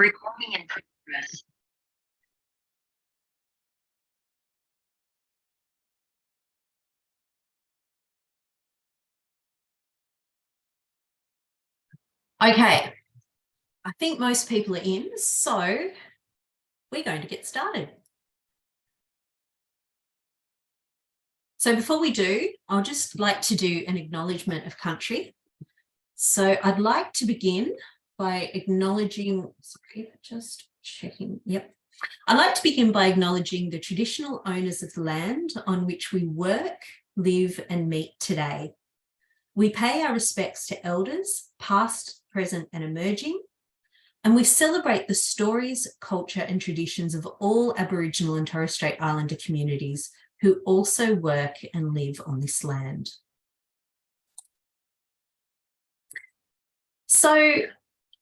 Recording in progress. Okay, I think most people are in, so we're going to get started. So before we do, I'll just like to do an acknowledgement of country. So I'd like to begin by acknowledging, just checking, yep. I'd like to begin by acknowledging the traditional owners of the land on which we work, live and meet today. We pay our respects to elders, past, present and emerging, and we celebrate the stories, culture and traditions of all Aboriginal and Torres Strait Islander communities who also work and live on this land. So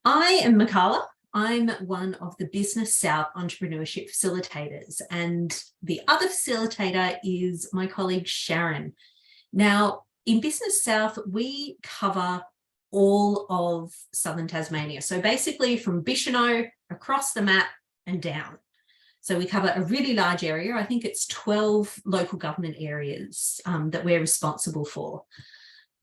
I am Mikala. I'm one of the Business South Entrepreneurship Facilitators, and the other facilitator is my colleague Sharon. Now, in Business South, we cover all of southern Tasmania. So basically from Bicheno across the map and down. So we cover a really large area. I think it's 12 local government areas that we're responsible for.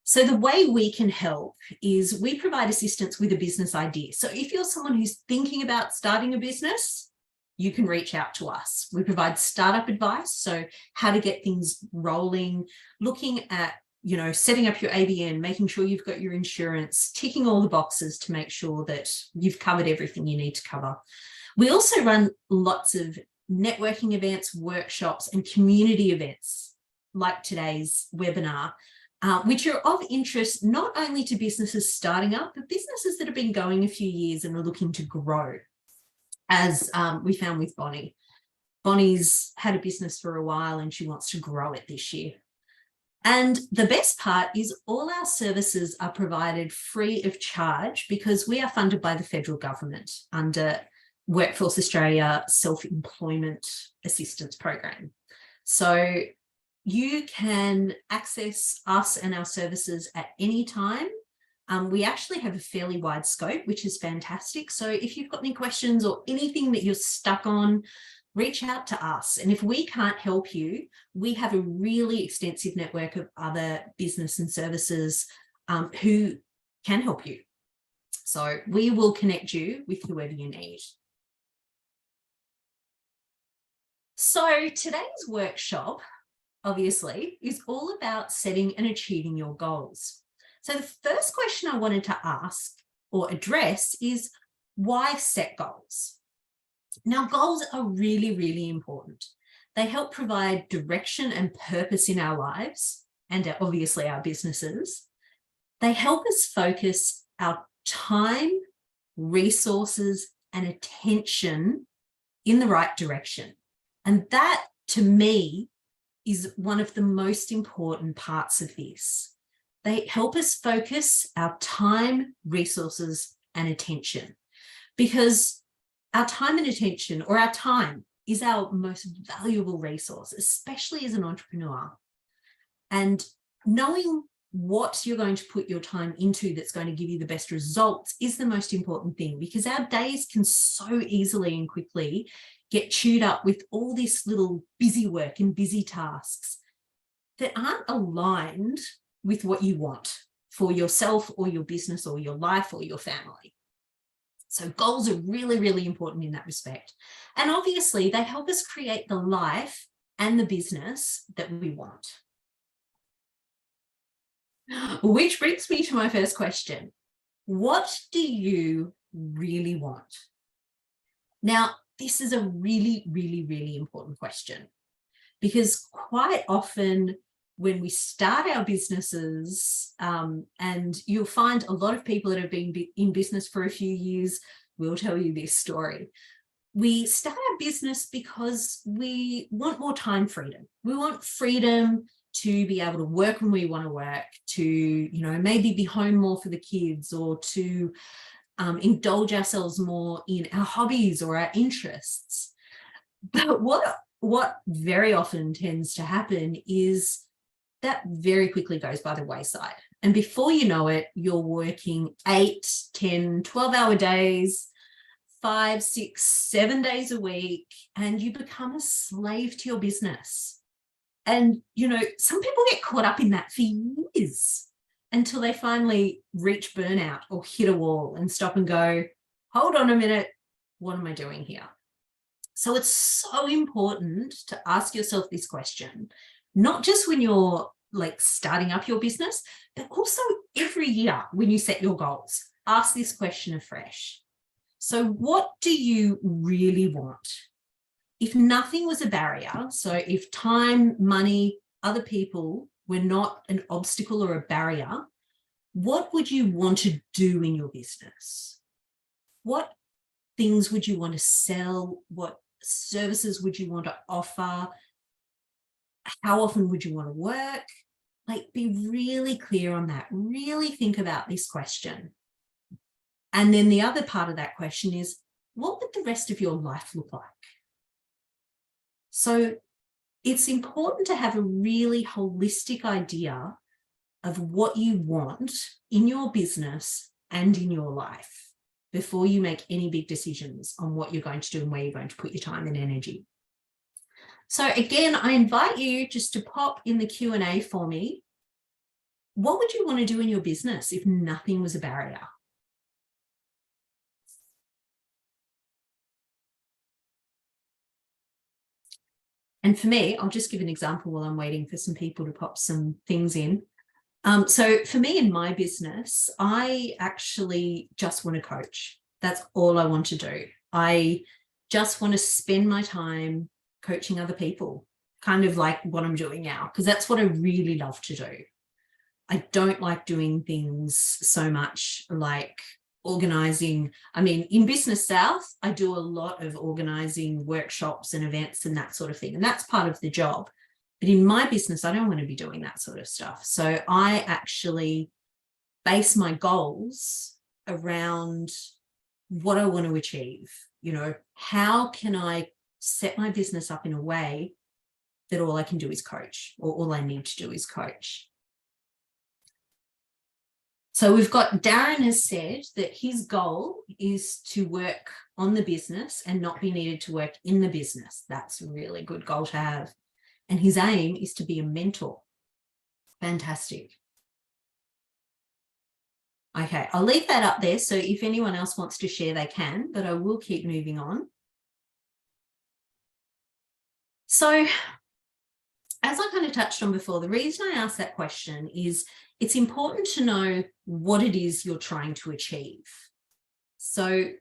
So the way we can help is we provide assistance with a business idea. So if you're someone who's thinking about starting a business, you can reach out to us. We provide startup advice, so how to get things rolling, looking at, setting up your ABN, making sure you've got your insurance, ticking all the boxes to make sure that you've covered everything you need to cover. We also run lots of networking events, workshops, and community events like today's webinar, which are of interest not only to businesses starting up, but businesses that have been going a few years and are looking to grow, as we found with Bonnie. Bonnie's had a business for a while and she wants to grow it this year. And the best part is all our services are provided free of charge because we are funded by the federal government under Workforce Australia Self-Employment Assistance Program. So you can access us and our services at any time. We actually have a fairly wide scope, which is fantastic. So if you've got any questions or anything that you're stuck on, reach out to us. And if we can't help you, we have a really extensive network of other business and services who can help you. So we will connect you with whoever you need. So today's workshop, obviously, is all about setting and achieving your goals. So the first question I wanted to ask or address is, why set goals? Now, goals are really, really important. They help provide direction and purpose in our lives and obviously our businesses. They help us focus our time, resources, and attention in the right direction. And that, to me, is one of the most important parts of this. They help us focus our time, resources, and attention, because our time and attention, or our time, is our most valuable resource, especially as an entrepreneur. And knowing what you're going to put your time into that's going to give you the best results is the most important thing, because our days can so easily and quickly get chewed up with all this little busy work and busy tasks that aren't aligned with what you want for yourself or your business or your life or your family. So goals are really, really important in that respect. And obviously they help us create the life and the business that we want. Which brings me to my first question. What do you really want? Now, this is a really, really, really important question, because quite often when we start our businesses, and you'll find a lot of people that have been in business for a few years will tell you this story. We start our business because we want more time freedom. We want freedom to be able to work when we want to work, to, maybe be home more for the kids, or to indulge ourselves more in our hobbies or our interests. But what very often tends to happen is that very quickly goes by the wayside. And before you know it, you're working 8, 10, 12-hour days, 5, 6, 7 days a week, and you become a slave to your business. And, some people get caught up in that for years until they finally reach burnout or hit a wall and stop and go, hold on a minute, what am I doing here? So it's so important to ask yourself this question, not just when you're like starting up your business, but also every year when you set your goals. Ask this question afresh. So what do you really want? If nothing was a barrier, so if time, money, other people were not an obstacle or a barrier, what would you want to do in your business? What things would you want to sell? What services would you want to offer? How often would you want to work? Like, be really clear on that. Really think about this question. And then the other part of that question is, what would the rest of your life look like? So it's important to have a really holistic idea of what you want in your business and in your life before you make any big decisions on what you're going to do and where you're going to put your time and energy. So again, I invite you just to pop in the Q&A for me. What would you want to do in your business if nothing was a barrier? And for me, I'll just give an example while I'm waiting for some people to pop some things in. So for me in my business, I actually just want to coach. That's all I want to do. I just want to spend my time coaching other people, kind of like what I'm doing now, because that's what I really love to do. I don't like doing things so much like organizing. I mean, in Business South, I do a lot of organizing workshops and events and that sort of thing. And that's part of the job. But in my business, I don't want to be doing that sort of stuff. So I actually base my goals around what I want to achieve. How can I set my business up in a way that all I can do is coach, or all I need to do is coach. So we've got Darren has said that his goal is to work on the business and not be needed to work in the business. That's a really good goal to have. And his aim is to be a mentor. Fantastic. Okay, I'll leave that up there. So if anyone else wants to share, they can, but I will keep moving on. So as I kind of touched on before, the reason I asked that question is it's important to know what it is you're trying to achieve. So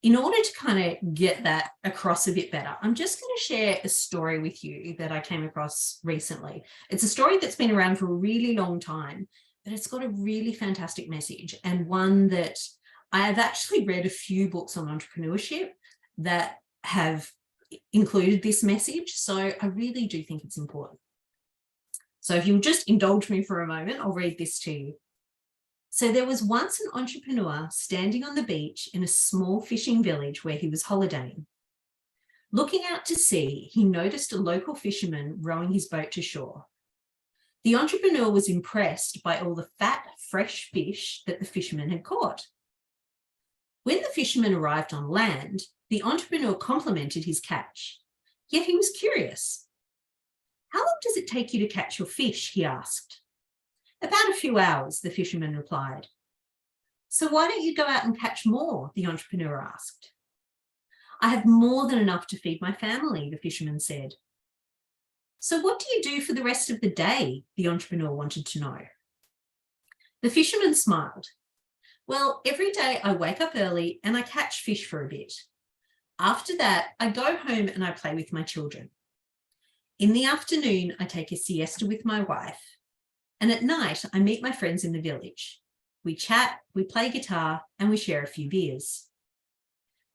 in order to kind of get that across a bit better, I'm just going to share a story with you that I came across recently. It's a story that's been around for a really long time, but it's got a really fantastic message, and one that I have actually read a few books on entrepreneurship that have included this message. So I really do think it's important. So if you'll just indulge me for a moment, I'll read this to you. So there was once an entrepreneur standing on the beach in a small fishing village where he was holidaying. Looking out to sea, he noticed a local fisherman rowing his boat to shore. The entrepreneur was impressed by all the fat, fresh fish that the fisherman had caught. When the fisherman arrived on land, the entrepreneur complimented his catch. Yet he was curious. How long does it take you to catch your fish? He asked. About a few hours, the fisherman replied. So why don't you go out and catch more? The entrepreneur asked. I have more than enough to feed my family, the fisherman said. So what do you do for the rest of the day? The entrepreneur wanted to know. The fisherman smiled. Well, every day I wake up early and I catch fish for a bit. After that, I go home and I play with my children. In the afternoon, I take a siesta with my wife. And at night, I meet my friends in the village. We chat, we play guitar, and we share a few beers.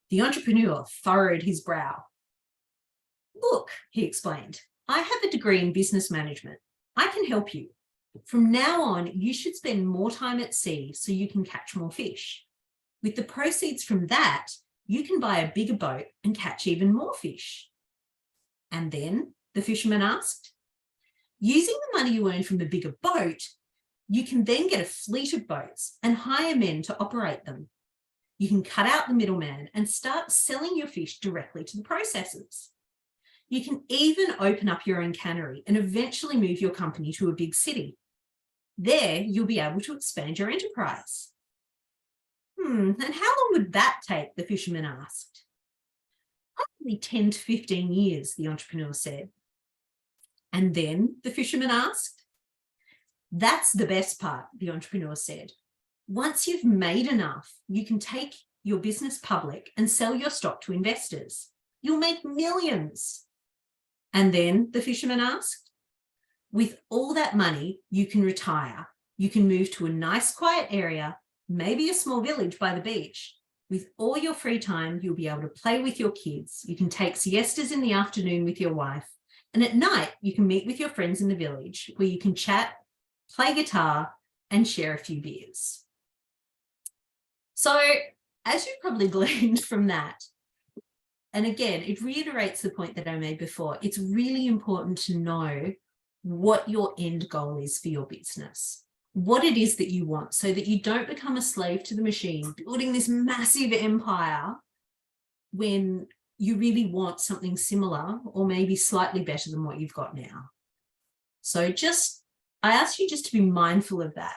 The entrepreneur furrowed his brow. Look, he explained, I have a degree in business management. I can help you. From now on, you should spend more time at sea so you can catch more fish. With the proceeds from that, you can buy a bigger boat and catch even more fish. And then, the fisherman asked, using the money you earn from the bigger boat, you can then get a fleet of boats and hire men to operate them. You can cut out the middleman and start selling your fish directly to the processors. You can even open up your own cannery and eventually move your company to a big city. There, you'll be able to expand your enterprise. And how long would that take? The fisherman asked. Probably 10 to 15 years, the entrepreneur said. And then, the fisherman asked. That's the best part, the entrepreneur said. Once you've made enough, you can take your business public and sell your stock to investors. You'll make millions. And then, the fisherman asked, with all that money, you can retire. You can move to a nice quiet area, maybe a small village by the beach. With all your free time, you'll be able to play with your kids. You can take siestas in the afternoon with your wife. And at night, you can meet with your friends in the village where you can chat, play guitar, and share a few beers. So, as you probably gleaned from that, and again, it reiterates the point that I made before, it's really important to know what your end goal is for your business, what it is that you want, so that you don't become a slave to the machine, building this massive empire when you really want something similar or maybe slightly better than what you've got now. So I ask you just to be mindful of that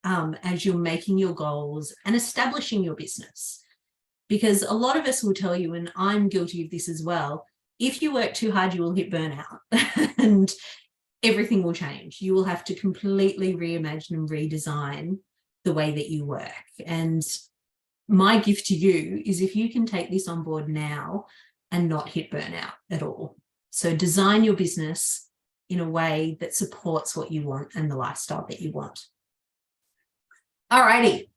as you're making your goals and establishing your business. Because a lot of us will tell you, and I'm guilty of this as well, if you work too hard, you will hit burnout and everything will change. You will have to completely reimagine and redesign the way that you work. And my gift to you is if you can take this on board now and not hit burnout at all. So design your business in a way that supports what you want and the lifestyle that you want. Alrighty.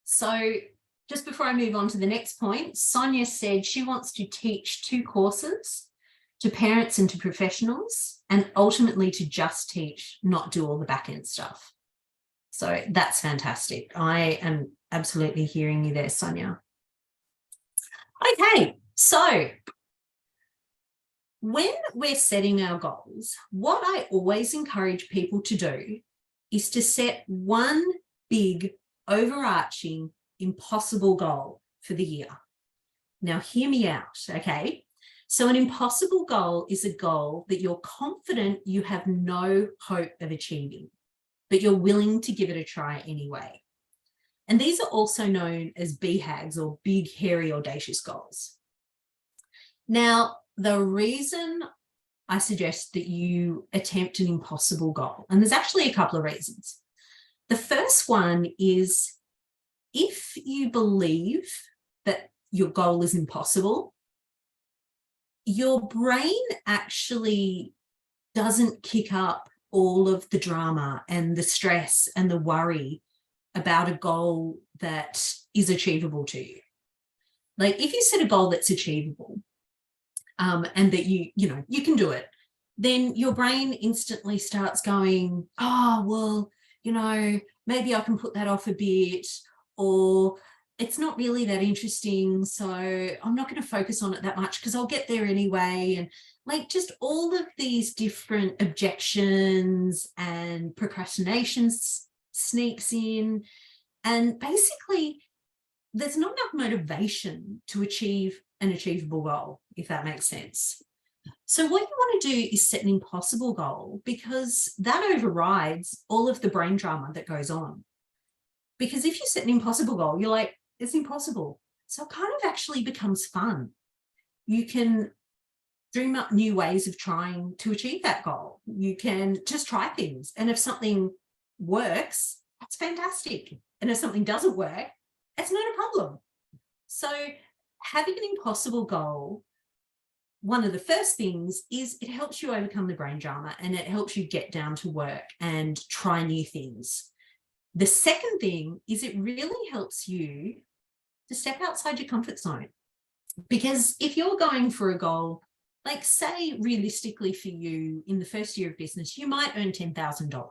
So just before I move on to the next point, Sonia said she wants to teach 2 courses to parents and to professionals, and ultimately to just teach, not do all the back end stuff. So that's fantastic. I am absolutely hearing you there, Sonia. Okay, so when we're setting our goals, what I always encourage people to do is to set one big, overarching, impossible goal for the year. Now, hear me out, okay? So an impossible goal is a goal that you're confident you have no hope of achieving, but you're willing to give it a try anyway. And these are also known as BHAGs, or big, hairy, audacious goals. Now, the reason I suggest that you attempt an impossible goal, and there's actually a couple of reasons. The first one is if you believe that your goal is impossible, your brain actually doesn't kick up all of the drama and the stress and the worry about a goal that is achievable to you. Like if you set a goal that's achievable and that you can do it, then your brain instantly starts going, oh, well, maybe I can put that off a bit, or it's not really that interesting, so I'm not going to focus on it that much because I'll get there anyway. And like just all of these different objections and procrastinations sneaks in. And basically, there's not enough motivation to achieve an achievable goal, if that makes sense. So what you want to do is set an impossible goal, because that overrides all of the brain drama that goes on. Because if you set an impossible goal, you're like, it's impossible. So it kind of actually becomes fun. You can dream up new ways of trying to achieve that goal. You can just try things. And if something works, that's fantastic. And if something doesn't work, it's not a problem. So having an impossible goal, one of the first things is it helps you overcome the brain drama, and it helps you get down to work and try new things. The second thing is it really helps you to step outside your comfort zone. Because if you're going for a goal, like say realistically for you in the first year of business, you might earn $10,000.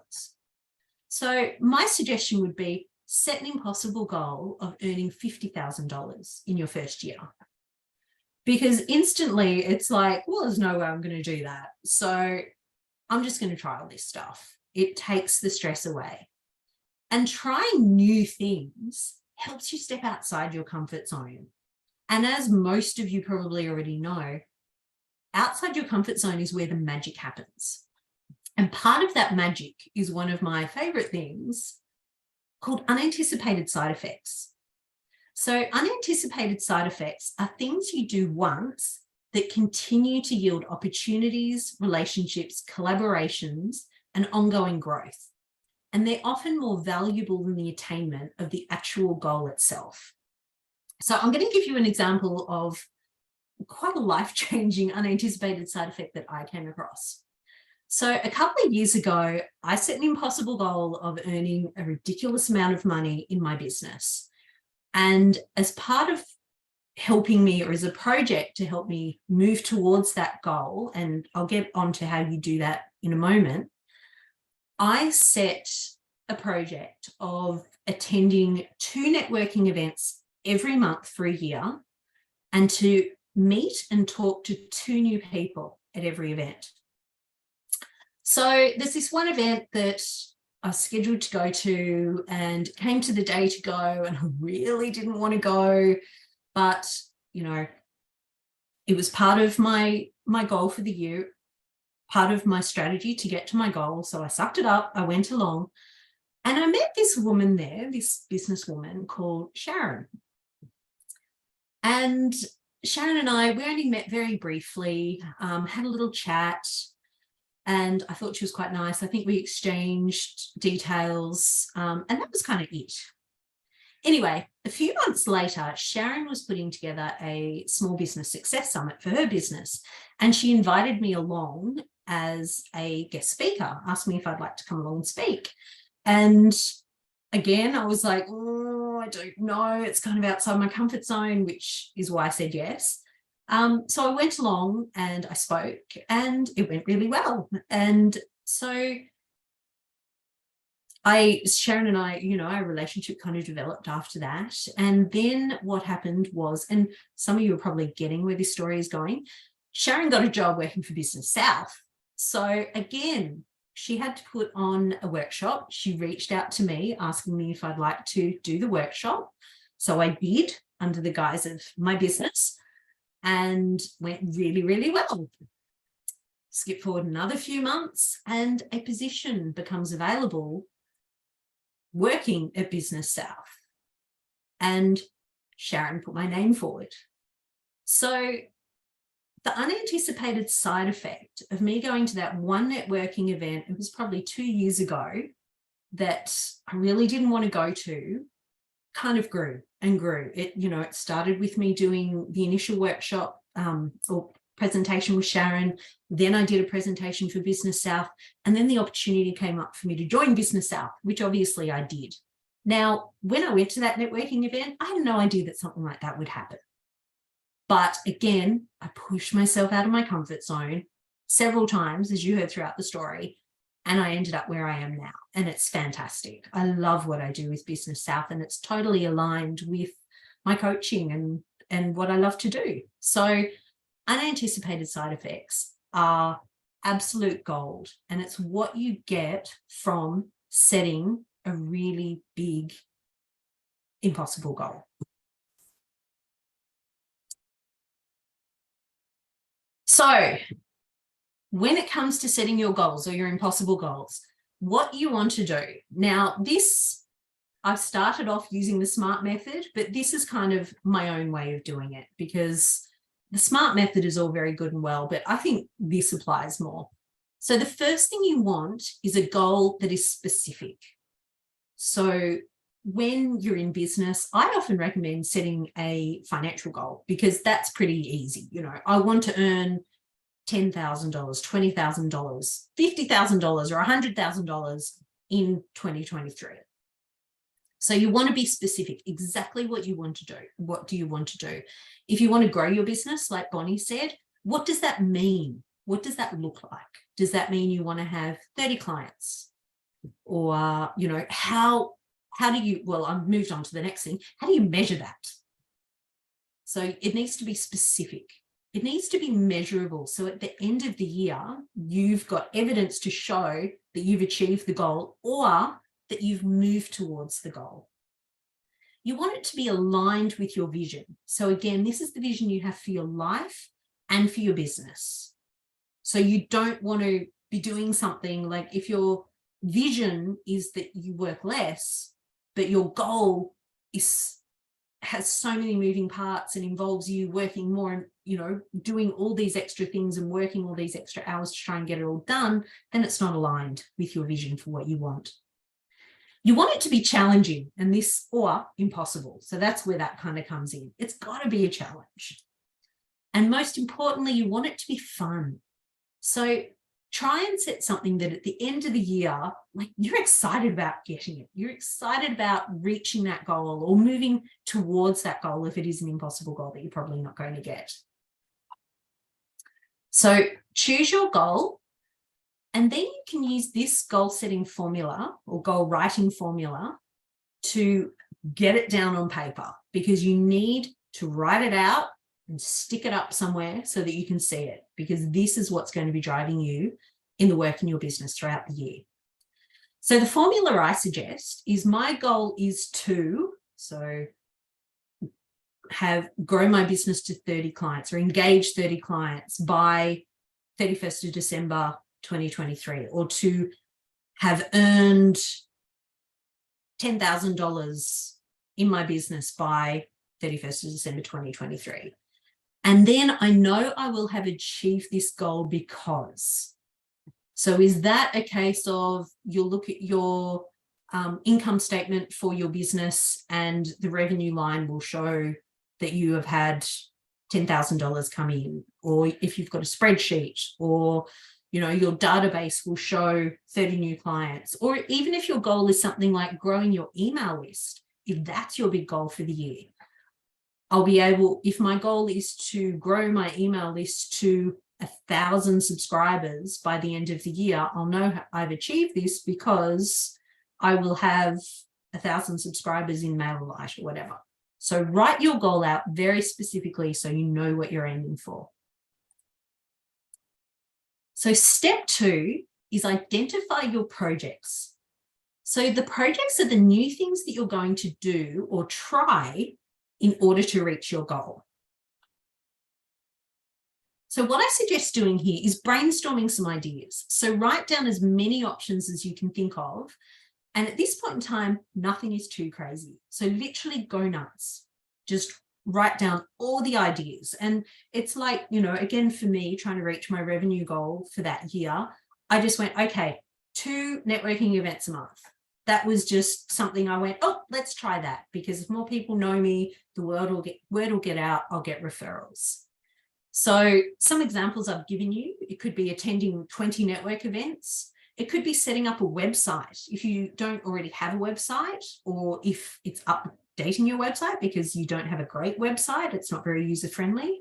So my suggestion would be set an impossible goal of earning $50,000 in your first year. Because instantly it's like, well, there's no way I'm going to do that. So I'm just going to try all this stuff. It takes the stress away. And trying new things helps you step outside your comfort zone. And as most of you probably already know, outside your comfort zone is where the magic happens. And part of that magic is one of my favorite things called unanticipated side effects. So unanticipated side effects are things you do once that continue to yield opportunities, relationships, collaborations, and ongoing growth. And they're often more valuable than the attainment of the actual goal itself. So I'm going to give you an example of quite a life-changing unanticipated side effect that I came across. So a couple of years ago, I set an impossible goal of earning a ridiculous amount of money in my business. And as part of helping me, or as a project to help me move towards that goal, and I'll get onto how you do that in a moment, I set a project of attending 2 networking events every month for a year, and to meet and talk to 2 new people at every event. So there's this one event that I was scheduled to go to and came to the day to go, and I really didn't want to go, but you know, it was part of my goal for the year, part of my strategy to get to my goal. So I sucked it up, I went along, and I met this woman there, this businesswoman called Sharon. And Sharon and I, we only met very briefly, had a little chat, and I thought she was quite nice. I think we exchanged details, and that was kind of it. Anyway, a few months later, Sharon was putting together a small business success summit for her business, and she invited me along as a guest speaker, asked me if I'd like to come along and speak. And again, I was like, oh, I don't know, it's kind of outside my comfort zone, which is why I said yes. So I went along and I spoke, and it went really well. And so Sharon and I, you know, our relationship kind of developed after that. And then what happened was, and some of you are probably getting where this story is going, Sharon got a job working for Business South. So again, she had to put on a workshop. She reached out to me asking me if I'd like to do the workshop. So I did, under the guise of my business, and went really, really well. Skip forward another few months and a position becomes available working at Business South, and Sharon put my name forward. So the unanticipated side effect of me going to that one networking event, it was probably 2 years ago, that I really didn't want to go to, kind of grew and grew. It, you know, it started with me doing the initial workshop or presentation with Sharon. Then I did a presentation for Business South, and then the opportunity came up for me to join Business South, which obviously I did. Now, when I went to that networking event, I had no idea that something like that would happen. But again, I pushed myself out of my comfort zone several times, as you heard throughout the story, and I ended up where I am now. And it's fantastic. I love what I do with Business South, and it's totally aligned with my coaching and what I love to do. So unanticipated side effects are absolute gold, and it's what you get from setting a really big, impossible goal. So when it comes to setting your goals or your impossible goals, what you want to do. Now, this, I've started off using the SMART method, but this is kind of my own way of doing it, because the SMART method is all very good and well, but I think this applies more. So the first thing you want is a goal that is specific. So when you're in business, I often recommend setting a financial goal, because that's pretty easy. You know, I want to earn $10,000, $20,000, $50,000 or $100,000 in 2023. So you want to be specific, exactly what you want to do. What do you want to do? If you want to grow your business, like Bonnie said, what does that mean? What does that look like? Does that mean you want to have 30 clients? Or, you know, how do you, well, I've moved on to the next thing. How do you measure that? So it needs to be specific. It needs to be measurable. So at the end of the year, you've got evidence to show that you've achieved the goal or that you've moved towards the goal. you want it to be aligned with your vision. So again, this is the vision you have for your life and for your business. So you don't want to be doing something like, if your vision is that you work less, but your goal has so many moving parts and involves you working more and, you know, doing all these extra things and working all these extra hours to try and get it all done, then it's not aligned with your vision for what you want. You want it to be challenging or impossible. So that's where that kind of comes in. It's got to be a challenge. And most importantly, you want it to be fun. So try and set something that at the end of the year, like, you're excited about getting it. You're excited about reaching that goal or moving towards that goal if it is an impossible goal that you're probably not going to get. So choose your goal, and then you can use this goal setting formula or goal writing formula to get it down on paper, because you need to write it out and stick it up somewhere so that you can see it, because this is what's going to be driving you in the work in your business throughout the year. So the formula I suggest is, my goal is to, grow my business to 30 clients or engage 30 clients by 31st of December 2023, or to have earned $10,000 in my business by 31st of December 2023. And then I know I will have achieved this goal because. So is that a case of, you'll look at your income statement for your business and the revenue line will show that you have had $10,000 come in, or if you've got a spreadsheet, or, you know, your database will show 30 new clients, or even if your goal is something like growing your email list, if that's your big goal for the year, I'll be able, if my goal is to grow my email list to 1,000 subscribers by the end of the year, I'll know I've achieved this because I will have 1,000 subscribers in MailerLite or whatever. So write your goal out very specifically so you know what you're aiming for. So step 2 is identify your projects. So the projects are the new things that you're going to do or try in order to reach your goal. So what I suggest doing here is brainstorming some ideas. So write down as many options as you can think of. And at this point in time, nothing is too crazy. So literally go nuts. Just write down all the ideas. And it's like, you know, again, for me, trying to reach my revenue goal for that year, I just went, okay, 2 networking events a month. That was just something I went, oh, let's try that, because if more people know me, the word will get out, I'll get referrals. So some examples I've given you, it could be attending 20 network events. It could be setting up a website if you don't already have a website, or if it's updating your website because you don't have a great website, it's not very user-friendly.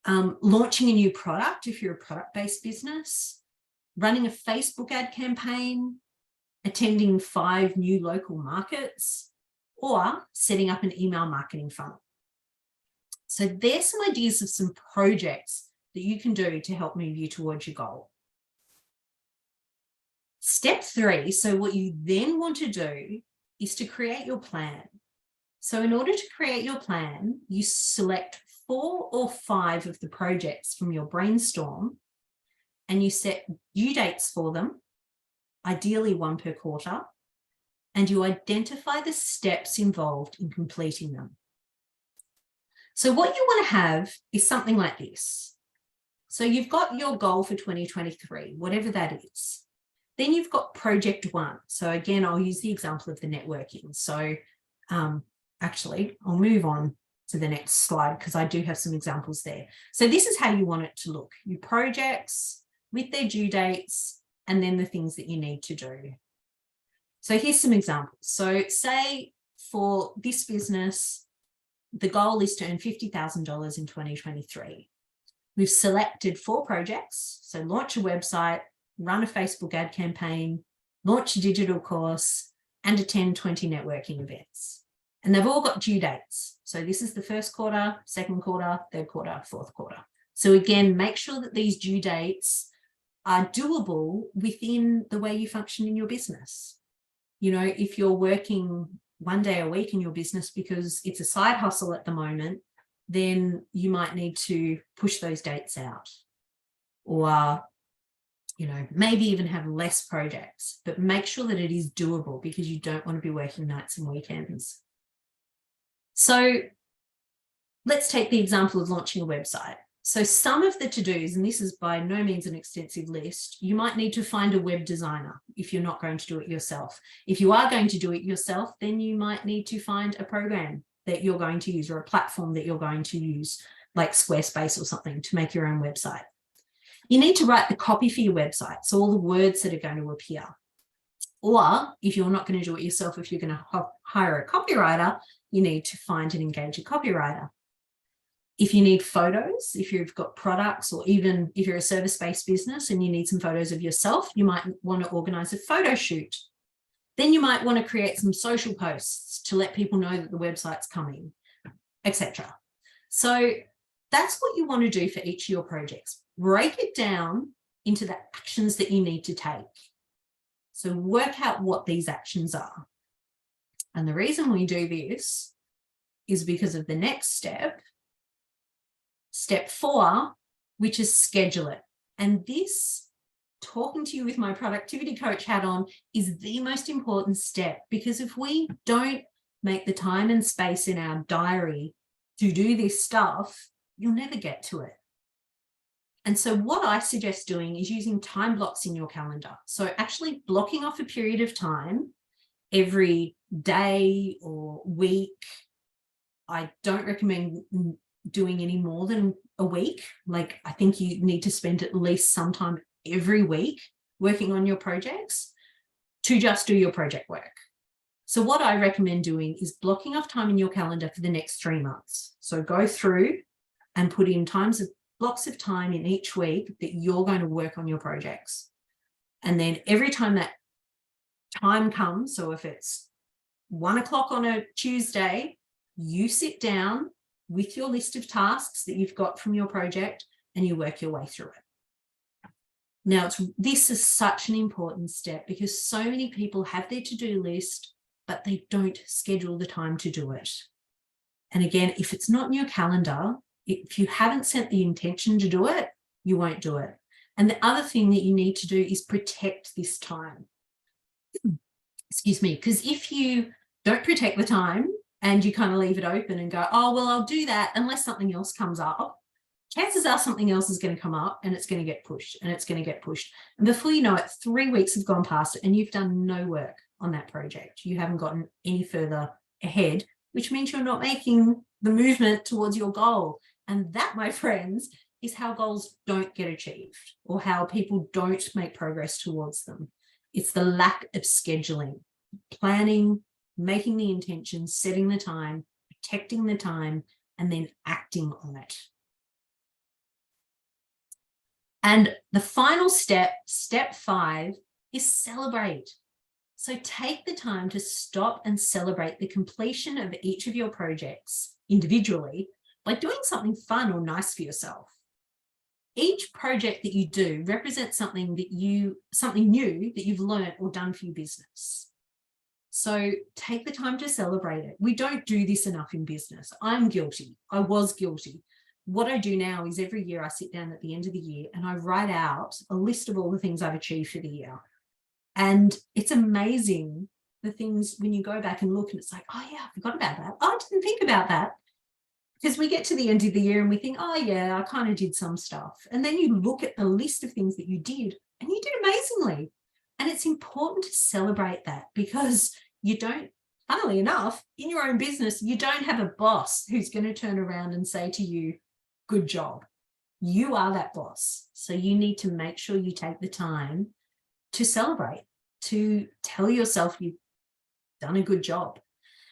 Launching a new product if you're a product-based business, running a Facebook ad campaign, attending 5 new local markets, or setting up an email marketing funnel. So there's some ideas of some projects that you can do to help move you towards your goal. Step 3, so what you then want to do is to create your plan. So in order to create your plan, you select 4 or 5 of the projects from your brainstorm and you set due dates for them, ideally 1 per quarter, and you identify the steps involved in completing them. So what you want to have is something like this. So you've got your goal for 2023, whatever that is. Then you've got project 1. So again, I'll use the example of the networking. So actually, I'll move on to the next slide because I do have some examples there. So this is how you want it to look. Your projects with their due dates and then the things that you need to do. So here's some examples. So say for this business, the goal is to earn $50,000 in 2023. We've selected 4 projects. So launch a website, run a Facebook ad campaign, launch a digital course, and attend 20 networking events. And they've all got due dates. So this is the first quarter, second quarter, third quarter, fourth quarter. So again, make sure that these due dates are doable within the way you function in your business. You know, if you're working one day a week in your business because it's a side hustle at the moment, then you might need to push those dates out, or maybe even have less projects, but make sure that it is doable, because you don't want to be working nights and weekends. So let's take the example of launching a website. So some of the to-dos, and this is by no means an extensive list, you might need to find a web designer if you're not going to do it yourself. If you are going to do it yourself, then you might need to find a program that you're going to use, or a platform that you're going to use, like Squarespace or something, to make your own website. You need to write the copy for your website, so all the words that are going to appear. Or if you're not going to do it yourself, if you're going to hire a copywriter, you need to find and engage a copywriter. If you need photos, if you've got products, or even if you're a service-based business and you need some photos of yourself, you might want to organize a photo shoot. Then you might want to create some social posts to let people know that the website's coming, etc. So that's what you want to do for each of your projects. Break it down into the actions that you need to take. So work out what these actions are. And the reason we do this is because of the next step, step 4, which is schedule it. And this, talking to you with my productivity coach hat on, is the most important step, because if we don't make the time and space in our diary to do this stuff, you'll never get to it. And so what I suggest doing is using time blocks in your calendar. So actually blocking off a period of time every day or week. I don't recommend doing any more than a week. Like, I think you need to spend at least some time every week working on your projects to just do your project work. So what I recommend doing is blocking off time in your calendar for the next 3 months. So go through and put in blocks of time in each week that you're going to work on your projects. And then every time that time comes, so if it's 1 o'clock on a Tuesday, you sit down with your list of tasks that you've got from your project and you work your way through it. Now, this is such an important step, because so many people have their to-do list, but they don't schedule the time to do it. And again, if it's not in your calendar, if you haven't set the intention to do it, you won't do it. And the other thing that you need to do is protect this time. Excuse me, because if you don't protect the time and you kind of leave it open and go, oh, well, I'll do that unless something else comes up, chances are something else is going to come up and it's going to get pushed and it's going to get pushed. And before you know it, 3 weeks have gone past and you've done no work on that project. You haven't gotten any further ahead, which means you're not making the movement towards your goal. And that, my friends, is how goals don't get achieved, or how people don't make progress towards them. It's the lack of scheduling, planning, making the intention, setting the time, protecting the time, and then acting on it. And the final step, step 5, is celebrate. So take the time to stop and celebrate the completion of each of your projects individually by doing something fun or nice for yourself. Each project that you do represents something new that you've learned or done for your business. So take the time to celebrate it. We don't do this enough in business. I'm guilty. I was guilty. What I do now is every year I sit down at the end of the year and I write out a list of all the things I've achieved for the year. And it's amazing the things when you go back and look and it's like, oh yeah, I forgot about that. Oh, I didn't think about that. Because we get to the end of the year and we think, oh yeah, I kind of did some stuff. And then you look at the list of things that you did and you did amazingly. And it's important to celebrate that, because you don't, funnily enough, in your own business, you don't have a boss who's going to turn around and say to you, good job. You are that boss. So you need to make sure you take the time to celebrate, to tell yourself you've done a good job.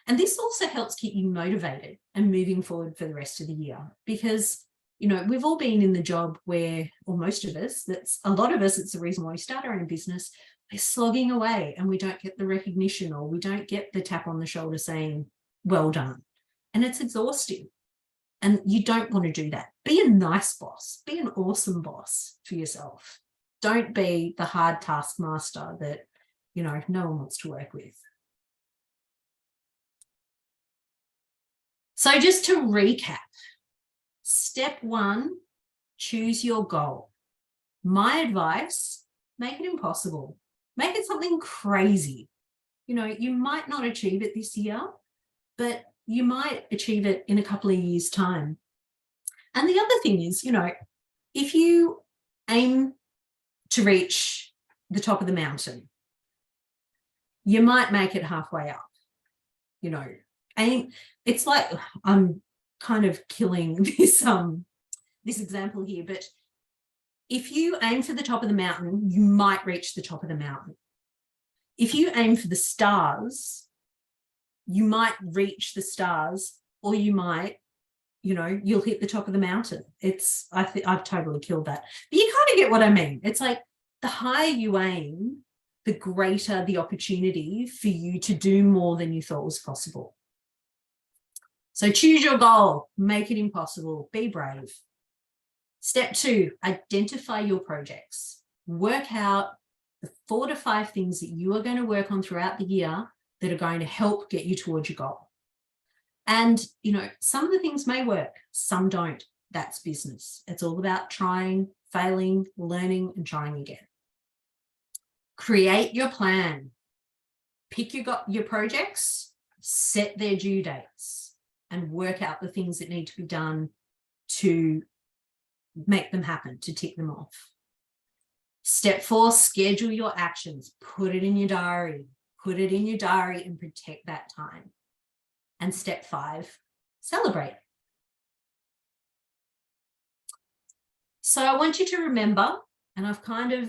And this also helps keep you motivated and moving forward for the rest of the year, because, you know, we've all been in the job where, or most of us, a lot of us, it's the reason why we start our own business, we're slogging away and we don't get the recognition, or we don't get the tap on the shoulder saying, well done. And it's exhausting. And you don't want to do that. Be a nice boss. Be an awesome boss for yourself. Don't be the hard taskmaster that, you know, no one wants to work with. So just to recap, step 1, choose your goal. My advice, make it impossible. Make it something crazy. You know, you might not achieve it this year, but you might achieve it in a couple of years' time. And the other thing is, you know, if you aim to reach the top of the mountain, you might make it halfway up, you know. And it's like, I'm kind of killing this example here, but if you aim for the top of the mountain, you might reach the top of the mountain. If you aim for the stars, you might reach the stars, or you might, you know, you'll hit the top of the mountain. I've totally killed that. But you kind of get what I mean. It's like the higher you aim, the greater the opportunity for you to do more than you thought was possible. So choose your goal, make it impossible, be brave. Step 2, identify your projects. Work out the 4 to 5 things that you are going to work on throughout the year that are going to help get you towards your goal. And, you know, some of the things may work, some don't. That's business. It's all about trying, failing, learning, and trying again. Create your plan. Pick your projects, set their due dates, and work out the things that need to be done to make them happen, to tick them off. Step 4, schedule your actions. Put it in your diary. Put it in your diary and protect that time. And step 5, celebrate. So I want you to remember, and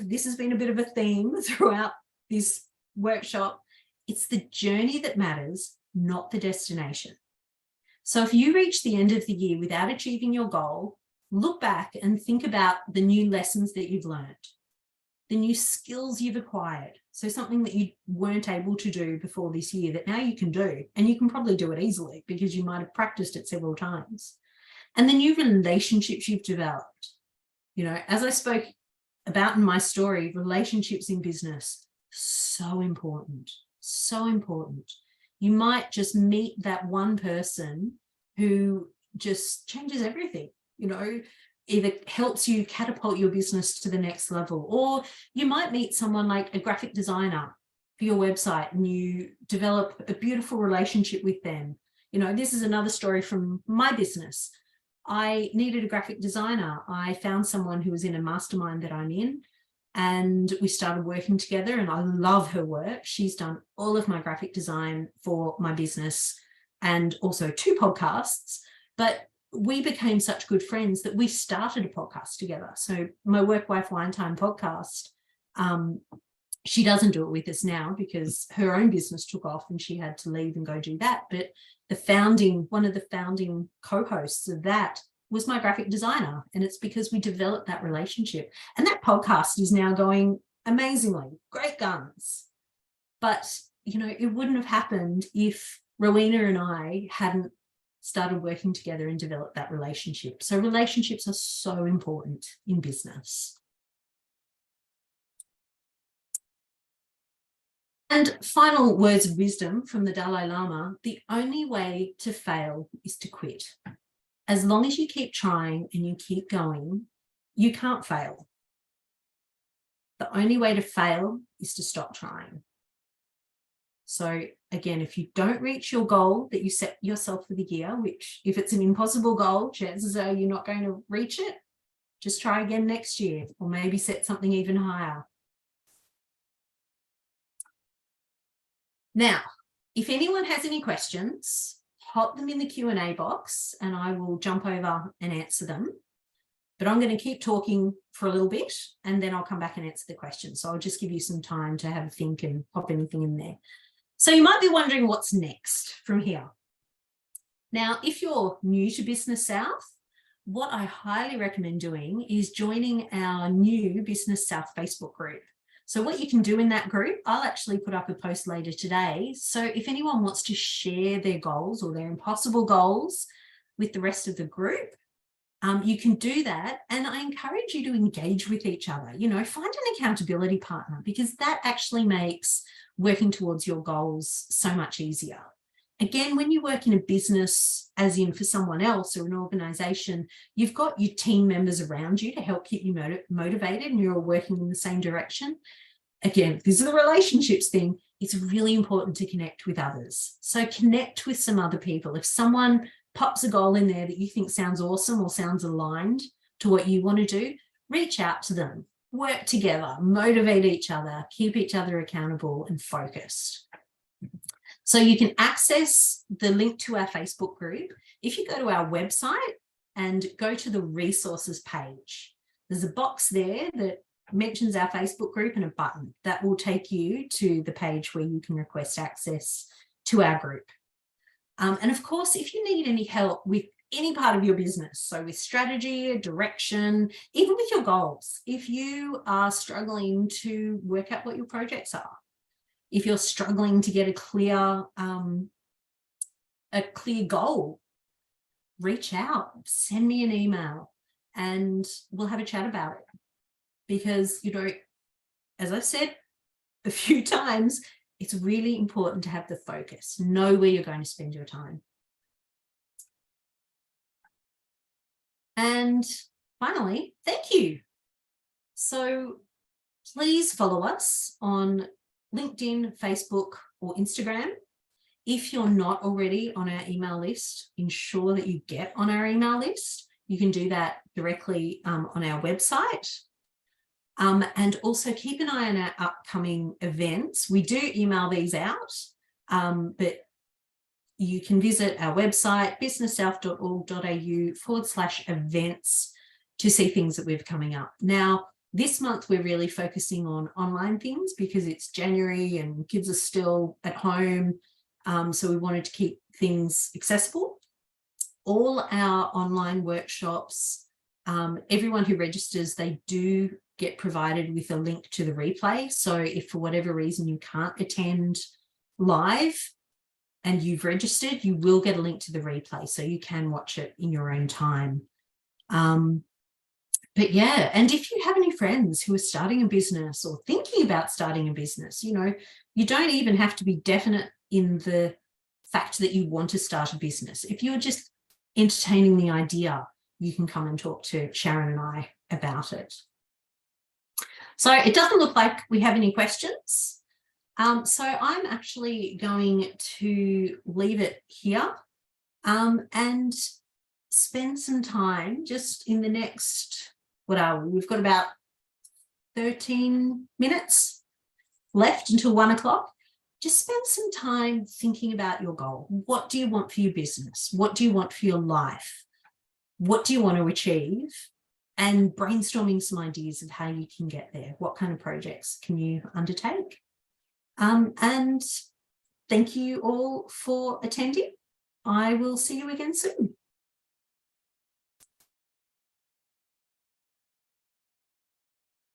this has been a bit of a theme throughout this workshop, it's the journey that matters, not the destination. So if you reach the end of the year without achieving your goal, look back and think about the new lessons that you've learned, the new skills you've acquired. So something that you weren't able to do before this year that now you can do, and you can probably do it easily because you might have practiced it several times. And the new relationships you've developed. You know, as I spoke about in my story, relationships in business, so important, so important. You might just meet that one person who just changes everything, you know, either helps you catapult your business to the next level, or you might meet someone like a graphic designer for your website and you develop a beautiful relationship with them. You know, this is another story from my business. I needed a graphic designer. I found someone who was in a mastermind that I'm in, and we started working together, and I love her work. She's done all of my graphic design for my business and also 2 podcasts, but we became such good friends that we started a podcast together. So my Work Wife Wine Time podcast, she doesn't do it with us now because her own business took off and she had to leave and go do that. But one of the founding co-hosts of that was my graphic designer. And it's because we developed that relationship. And that podcast is now going amazingly, great guns. But, you know, it wouldn't have happened if Rowena and I hadn't started working together and developed that relationship. So relationships are so important in business. And final words of wisdom from the Dalai Lama: the only way to fail is to quit. As long as you keep trying and you keep going, you can't fail. The only way to fail is to stop trying. So again, if you don't reach your goal that you set yourself for the year, which if it's an impossible goal, chances are you're not going to reach it, just try again next year, or maybe set something even higher. Now, if anyone has any questions, pop them in the Q&A box and I will jump over and answer them. But I'm going to keep talking for a little bit and then I'll come back and answer the questions. So I'll just give you some time to have a think and pop anything in there. So you might be wondering what's next from here. Now, if you're new to Business South, what I highly recommend doing is joining our new Business South Facebook group. So what you can do in that group, I'll actually put up a post later today. So if anyone wants to share their goals or their impossible goals with the rest of the group, you can do that. And I encourage you to engage with each other, you know, find an accountability partner, because that actually makes working towards your goals so much easier. Again, when you work in a business, as in for someone else or an organization, you've got your team members around you to help keep you motivated and you're all working in the same direction. Again, this is the relationships thing. It's really important to connect with others. So connect with some other people. If someone pops a goal in there that you think sounds awesome or sounds aligned to what you want to do, reach out to them, work together, motivate each other, keep each other accountable and focused. So you can access the link to our Facebook group if you go to our website and go to the resources page. There's a box there that mentions our Facebook group and a button that will take you to the page where you can request access to our group. And of course, if you need any help with any part of your business, so with strategy, direction, even with your goals, if you are struggling to work out what your projects are, if you're struggling to get a clear goal, reach out, send me an email, and we'll have a chat about it. Because, you know, as I've said a few times, it's really important to have the focus, know where you're going to spend your time. And finally, thank you. So please follow us on LinkedIn, Facebook, or Instagram. If you're not already on our email list, ensure that you get on our email list. You can do that directly on our website. And also keep an eye on our upcoming events. We do email these out, but you can visit our website, businesssouth.org.au/events to see things that we've coming up. Now, this month, we're really focusing on online things because it's January and kids are still at home. So we wanted to keep things accessible. All our online workshops, everyone who registers, they do get provided with a link to the replay. So if for whatever reason you can't attend live and you've registered, you will get a link to the replay so you can watch it in your own time. But yeah, and if you have any friends who are starting a business or thinking about starting a business, you know, you don't even have to be definite in the fact that you want to start a business. If you're just entertaining the idea, you can come and talk to Sharon and I about it. So it doesn't look like we have any questions. So I'm actually going to leave it here and spend some time just in the next, we've got about 13 minutes left until 1 o'clock. Just spend some time thinking about your goal. What do you want for your business? What do you want for your life? What do you want to achieve? And brainstorming some ideas of how you can get there. What kind of projects can you undertake? And thank you all for attending. I will see you again soon.